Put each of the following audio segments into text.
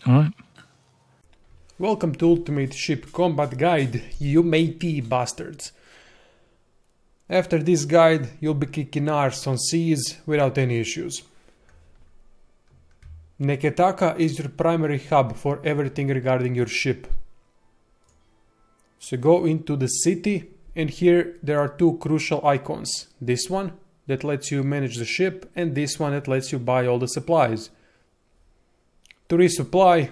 Alright. Welcome to Ultimate Ship Combat Guide, you matey bastards. After this guide, you'll be kicking arse on seas without any issues. Neketaka is your primary hub for everything regarding your ship. So go into the city, and here there are two crucial icons. This one that lets you manage the ship, and this one that lets you buy all the supplies. To resupply,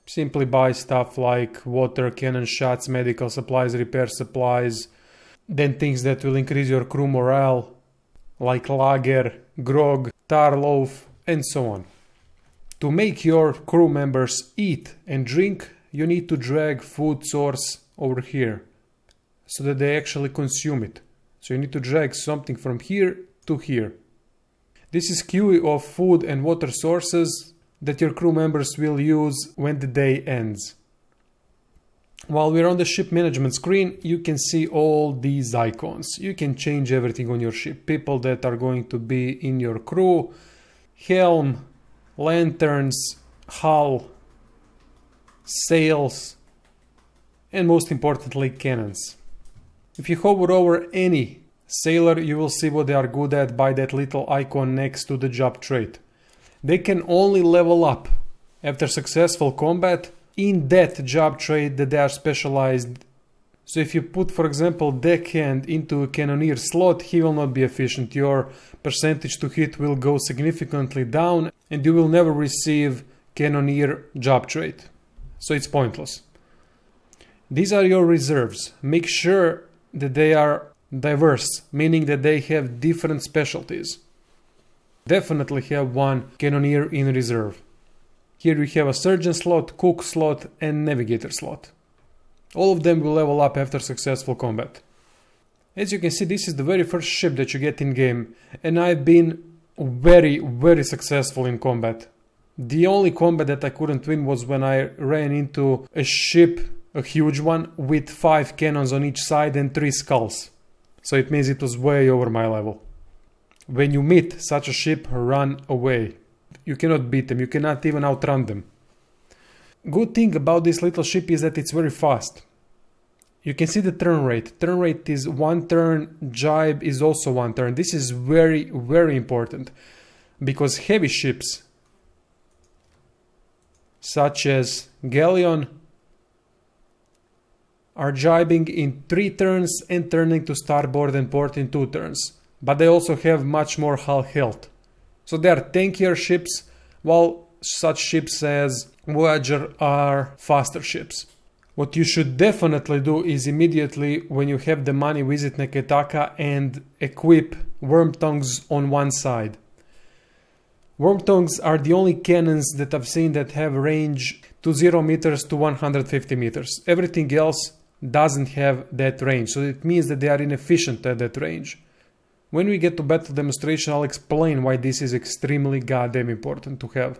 simply buy stuff like water, cannon shots, medical supplies, repair supplies, then things that will increase your crew morale, like lager, grog, tar loaf, and so on. To make your crew members eat and drink, you need to drag food source over here, so that they actually consume it. So you need to drag something from here to here. This is queue of food and water sources that your crew members will use when the day ends. While we're on the ship management screen, you can see all these icons. You can change everything on your ship. People that are going to be in your crew, helm, lanterns, hull, sails, and most importantly, cannons. If you hover over any sailor, you will see what they are good at by that little icon next to the job trait. They can only level up after successful combat in that job trait that they are specialized. So if you put, for example, deckhand into a Cannoneer slot, he will not be efficient. Your percentage to hit will go significantly down and you will never receive Cannoneer job trait. So it's pointless. These are your reserves. Make sure that they are diverse, meaning that they have different specialties. Definitely have one Cannoneer in reserve. Here we have a surgeon slot, cook slot, and navigator slot. All of them will level up after successful combat. As you can see, this is the very first ship that you get in game, and I've been very successful in combat. The only combat that I couldn't win was when I ran into a ship, a huge one, with 5 cannons on each side and 3 skulls. So it means it was way over my level. When you meet such a ship, run away. You cannot beat them, you cannot even outrun them. Good thing about this little ship is that it's very fast. You can see the turn rate. Turn rate is 1 turn, jibe is also 1 turn. This is very important, because heavy ships such as Galleon are jibing in 3 turns and turning to starboard and port in 2 turns. But they also have much more hull health. So they are tankier ships, while such ships as Voyager are faster ships. What you should definitely do is immediately, when you have the money, visit Neketaka and equip worm tongues on one side. Worm tongues are the only cannons that I've seen that have range to 0 meters to 150 meters. Everything else doesn't have that range, so it means that they are inefficient at that range. When we get to battle demonstration, I'll explain why this is extremely goddamn important to have.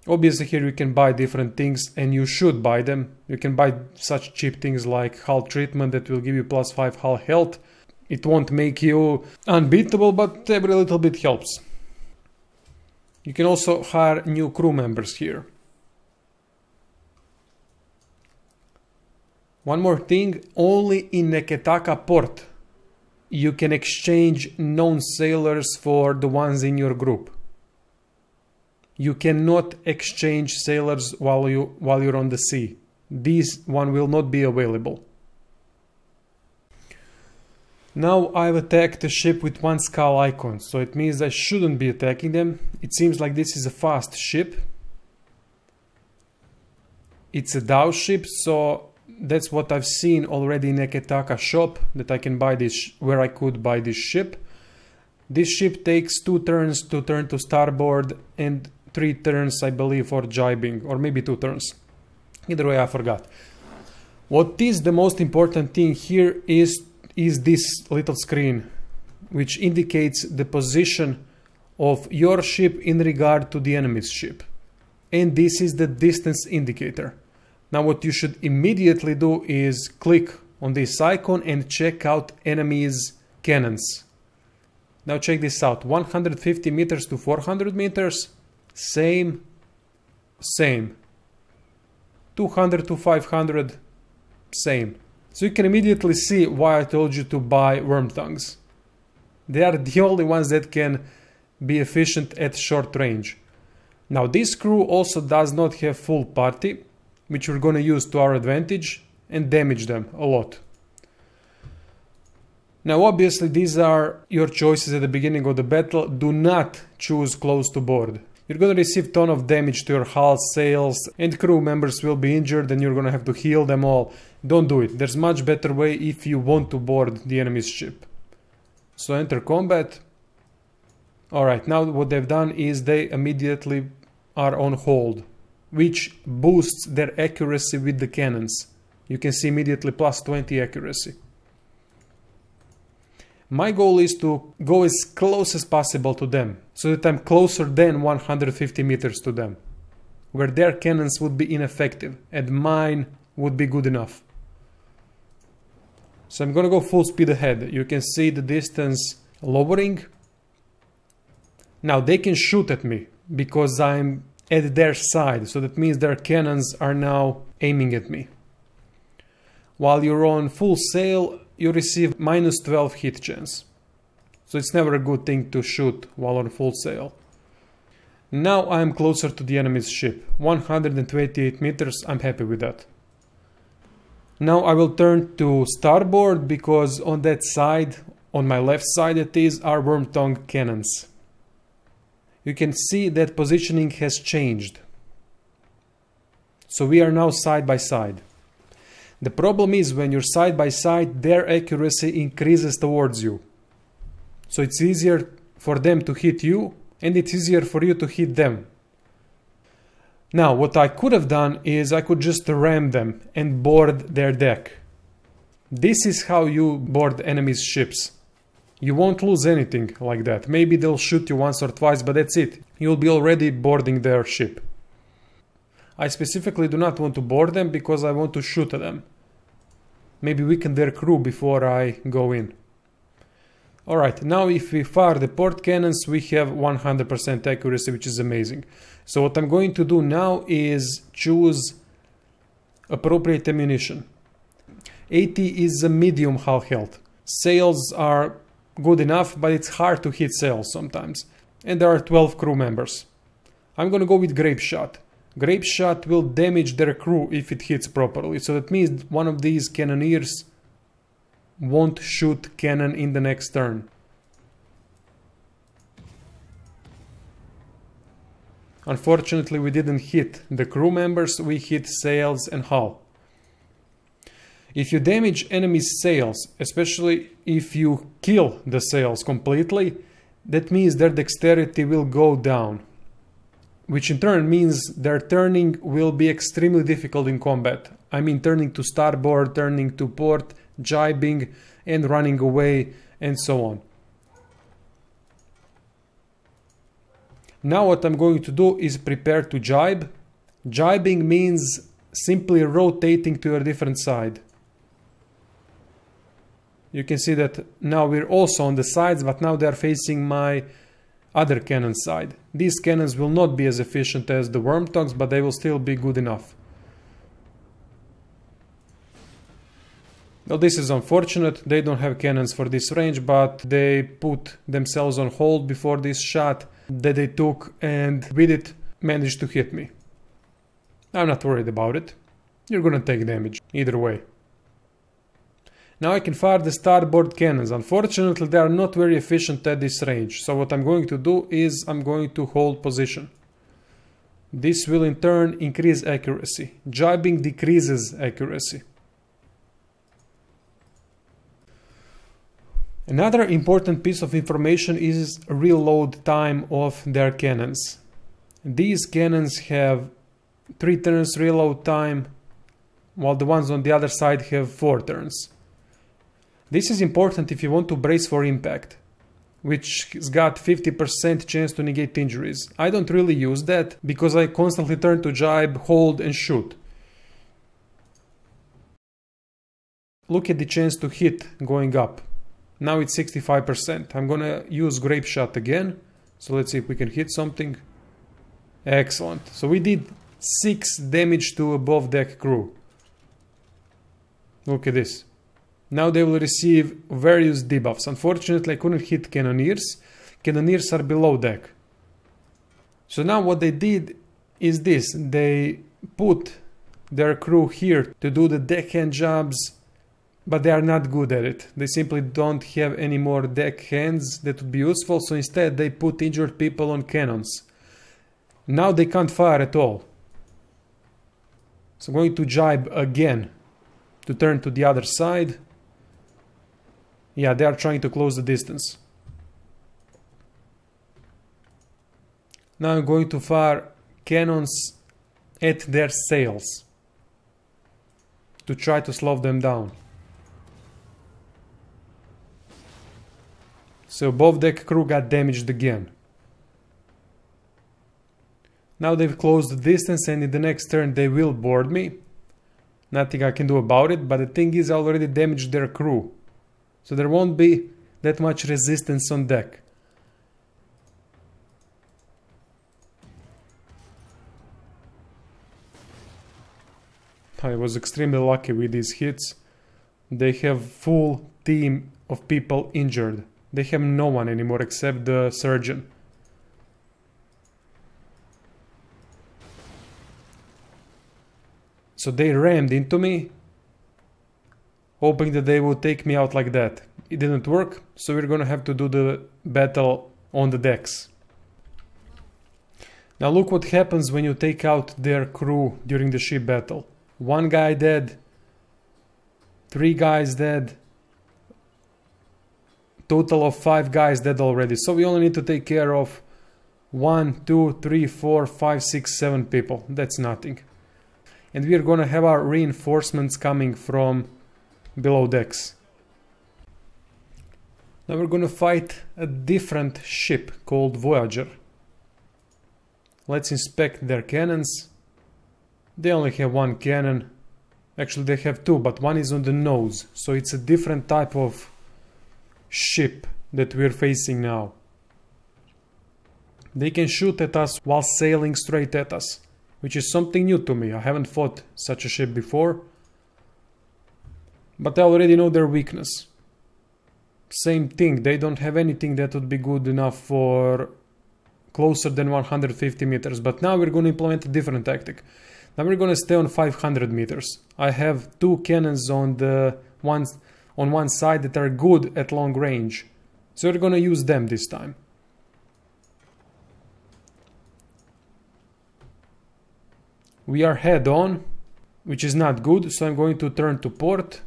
Obviously here you can buy different things, and you should buy them. You can buy such cheap things like hull treatment that will give you +5 hull health. It won't make you unbeatable, but every little bit helps. You can also hire new crew members here. One more thing, only in Neketaka port you can exchange known sailors for the ones in your group. You cannot exchange sailors while you're on the sea. This one will not be available. Now I've attacked a ship with 1 skull icon, so it means I shouldn't be attacking them. It seems like this is a fast ship. It's a Dow ship, so that's what I've seen already in Neketaka shop, that I can buy this, where I could buy this ship. This ship takes 2 turns to turn to starboard and 3 turns, I believe, for jibing, or maybe 2 turns. Either way, I forgot. What is the most important thing here is this little screen, which indicates the position of your ship in regard to the enemy's ship. And this is the distance indicator. Now what you should immediately do is click on this icon and check out enemy's cannons. Now check this out, 150 meters to 400 meters, Same. 200 to 500, same. So you can immediately see why I told you to buy worm tongues. They are the only ones that can be efficient at short range. Now this crew also does not have full party, which we're gonna use to our advantage and damage them a lot. Now obviously these are your choices at the beginning of the battle. Do not choose close to board. You're gonna receive ton of damage to your hull, sails, and crew members will be injured and you're gonna have to heal them all. Don't do it. There's much better way if you want to board the enemy's ship. So enter combat. Alright, now what they've done is they immediately are on hold, which boosts their accuracy with the cannons. You can see immediately plus 20 accuracy. My goal is to go as close as possible to them, so that I'm closer than 150 meters to them, where their cannons would be ineffective and mine would be good enough. So I'm gonna go full speed ahead. You can see the distance lowering. Now they can shoot at me because I'm at their side, so that means their cannons are now aiming at me. While you're on full sail, you receive minus 12 hit chance. So it's never a good thing to shoot while on full sail. Now I'm closer to the enemy's ship. 128 meters, I'm happy with that. Now I will turn to starboard because on that side, on my left side it is, are worm tongue cannons. You can see that positioning has changed. So we are now side by side. The problem is when you're side by side, their accuracy increases towards you. So it's easier for them to hit you and it's easier for you to hit them. Now what I could have done is I could just ram them and board their deck. This is how you board enemies' ships. You won't lose anything like that. Maybe they'll shoot you once or twice, but that's it. You'll be already boarding their ship. I specifically do not want to board them because I want to shoot at them. Maybe weaken their crew before I go in. Alright, now if we fire the port cannons, we have 100% accuracy, which is amazing. So what I'm going to do now is choose appropriate ammunition. 80 is a medium hull health. Sails are good enough, but it's hard to hit sails sometimes. And there are 12 crew members. I'm gonna go with grape shot. Grape shot will damage their crew if it hits properly, so that means one of these cannoneers won't shoot cannon in the next turn. Unfortunately, we didn't hit the crew members, we hit sails and hull. If you damage enemy's sails, especially if you kill the sails completely, that means their dexterity will go down, which in turn means their turning will be extremely difficult in combat. I mean turning to starboard, turning to port, jibing and running away and so on. Now what I'm going to do is prepare to jibe. Jibing means simply rotating to a different side. You can see that now we're also on the sides, but now they're facing my other cannon side. These cannons will not be as efficient as the worm tongues, but they will still be good enough. Now this is unfortunate, they don't have cannons for this range, but they put themselves on hold before this shot that they took and with it managed to hit me. I'm not worried about it. You're gonna take damage either way. Now I can fire the starboard cannons. Unfortunately, they are not very efficient at this range. So what I'm going to do is I'm going to hold position. This will in turn increase accuracy. Jibing decreases accuracy. Another important piece of information is reload time of their cannons. These cannons have 3 turns reload time, while the ones on the other side have 4 turns. This is important if you want to brace for impact, which has got 50% chance to negate injuries. I don't really use that because I constantly turn to jibe, hold and shoot. Look at the chance to hit going up. Now it's 65%. I'm gonna use grape shot again. So let's see if we can hit something. Excellent. So we did 6 damage to above deck crew. Look at this. Now they will receive various debuffs. Unfortunately, I couldn't hit Cannoneers. Cannoneers are below deck. So now what they did is this. They put their crew here to do the deckhand jobs, but they are not good at it. They simply don't have any more deckhands that would be useful, so instead they put injured people on cannons. Now they can't fire at all. So I'm going to jibe again to turn to the other side. Yeah, they are trying to close the distance. Now I'm going to fire cannons at their sails to try to slow them down. So above deck crew got damaged again. Now they've closed the distance and in the next turn they will board me. Nothing I can do about it, but the thing is I already damaged their crew. So there won't be that much resistance on deck. I was extremely lucky with these hits. They have full team of people injured. They have no one anymore except the surgeon. So they rammed into me, hoping that they would take me out like that. It didn't work, so we're gonna have to do the battle on the decks. Now look what happens when you take out their crew during the ship battle. 1 guy dead, 3 guys dead, total of 5 guys dead already. So we only need to take care of 1, 2, 3, 4, 5, 6, 7 people. That's nothing. And we are gonna have our reinforcements coming from below decks. Now we're gonna fight a different ship called Voyager. Let's inspect their cannons. They only have 1 cannon. Actually they have 2, but 1 is on the nose. So it's a different type of ship that we're facing now. They can shoot at us while sailing straight at us, which is something new to me. I haven't fought such a ship before, but I already know their weakness. Same thing, they don't have anything that would be good enough for closer than 150 meters, but now we're going to implement a different tactic. Now we're going to stay on 500 meters. I have 2 cannons on one side that are good at long range, so we're going to use them this time. We are head on, which is not good, so I'm going to turn to port.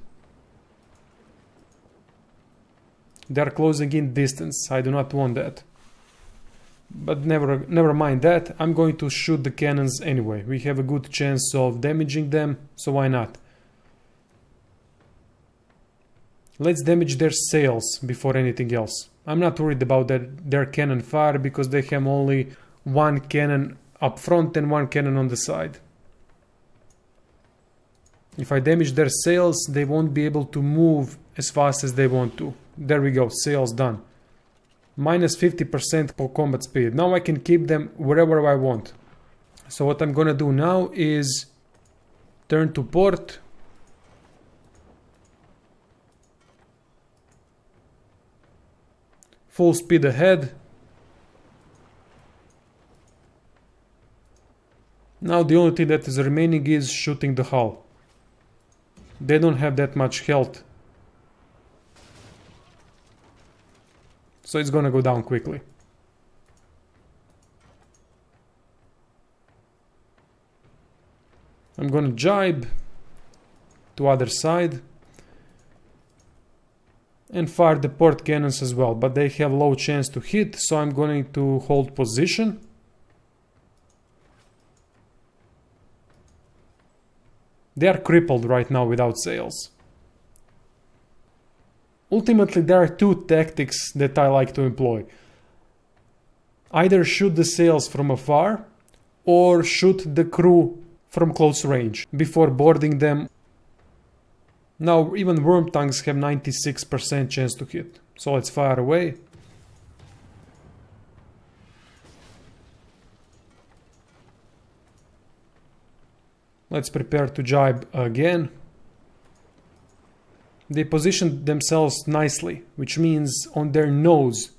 They are closing in distance. I do not want that. But never mind that. I'm going to shoot the cannons anyway. We have a good chance of damaging them, so why not? Let's damage their sails before anything else. I'm not worried about their cannon fire because they have only 1 cannon up front and 1 cannon on the side. If I damage their sails, they won't be able to move as fast as they want to. There we go, sails done. Minus 50% for combat speed. Now I can keep them wherever I want. So what I'm gonna do now is turn to port. Full speed ahead. Now the only thing that is remaining is shooting the hull. They don't have that much health, so it's gonna go down quickly. I'm gonna jibe to other side and fire the port cannons as well, but they have low chance to hit, so I'm going to hold position. They are crippled right now without sails. Ultimately, there are 2 tactics that I like to employ. Either shoot the sails from afar, or shoot the crew from close range before boarding them. Now, even worm tongues have 96% chance to hit. So let's fire away. Let's prepare to jibe again. They positioned themselves nicely, which means on their nose.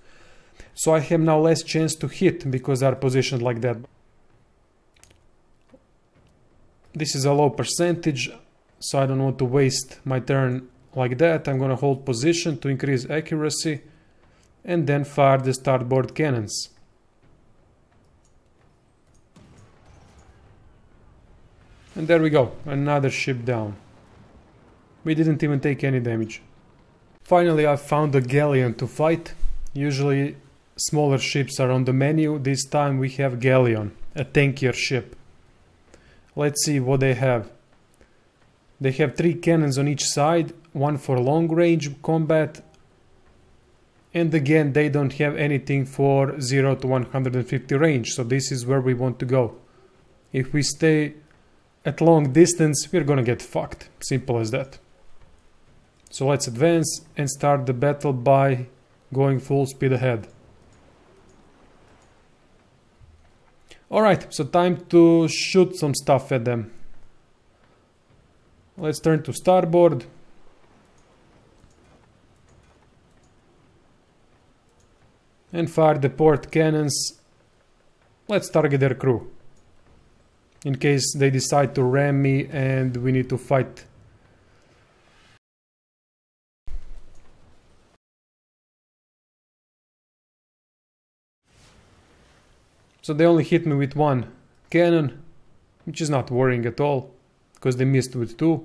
So I have now less chance to hit because they are positioned like that. This is a low percentage, so I don't want to waste my turn like that. I'm gonna hold position to increase accuracy and then fire the starboard cannons. And there we go, another ship down. We didn't even take any damage. Finally, I found a Galleon to fight. Usually smaller ships are on the menu. This time we have Galleon, a tankier ship. Let's see what they have. They have 3 cannons on each side, one for long range combat. And again, they don't have anything for 0 to 150 range, so this is where we want to go. If we stay at long distance, we're gonna get fucked. Simple as that. So let's advance and start the battle by going full speed ahead. Alright, so time to shoot some stuff at them. Let's turn to starboard. And fire the port cannons. Let's target their crew. In case they decide to ram me and we need to fight. So they only hit me with 1 cannon, which is not worrying at all, because they missed with 2.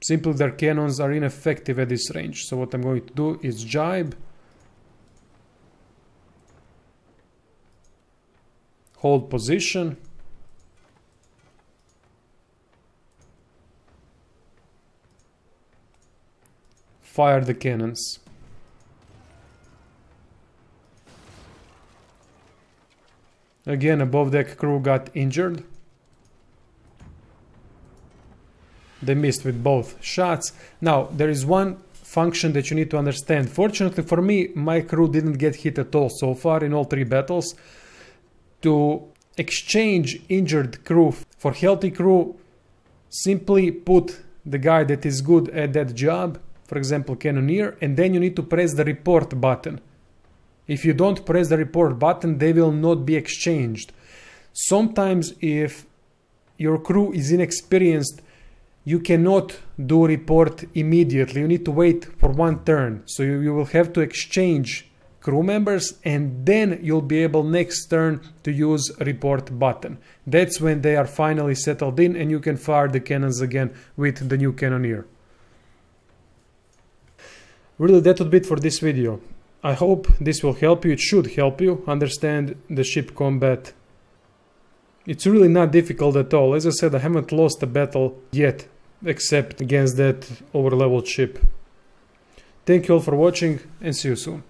Simply their cannons are ineffective at this range. So what I'm going to do is jibe. Hold position. Fire the cannons. Again, above deck crew got injured. They missed with both shots. Now, there is one function that you need to understand. Fortunately for me, my crew didn't get hit at all so far in all 3 battles. To exchange injured crew for healthy crew, simply put the guy that is good at that job, for example Cannoneer, and then you need to press the report button. If you don't press the report button, they will not be exchanged. Sometimes if your crew is inexperienced, you cannot do report immediately. You need to wait for 1 turn. So you will have to exchange crew members and then you'll be able next turn to use report button. That's when they are finally settled in and you can fire the cannons again with the new Cannoneer. Really, that would be it for this video. I hope this will help you. It should help you understand the ship combat. It's really not difficult at all. As I said, I haven't lost a battle yet, except against that overleveled ship. Thank you all for watching and see you soon.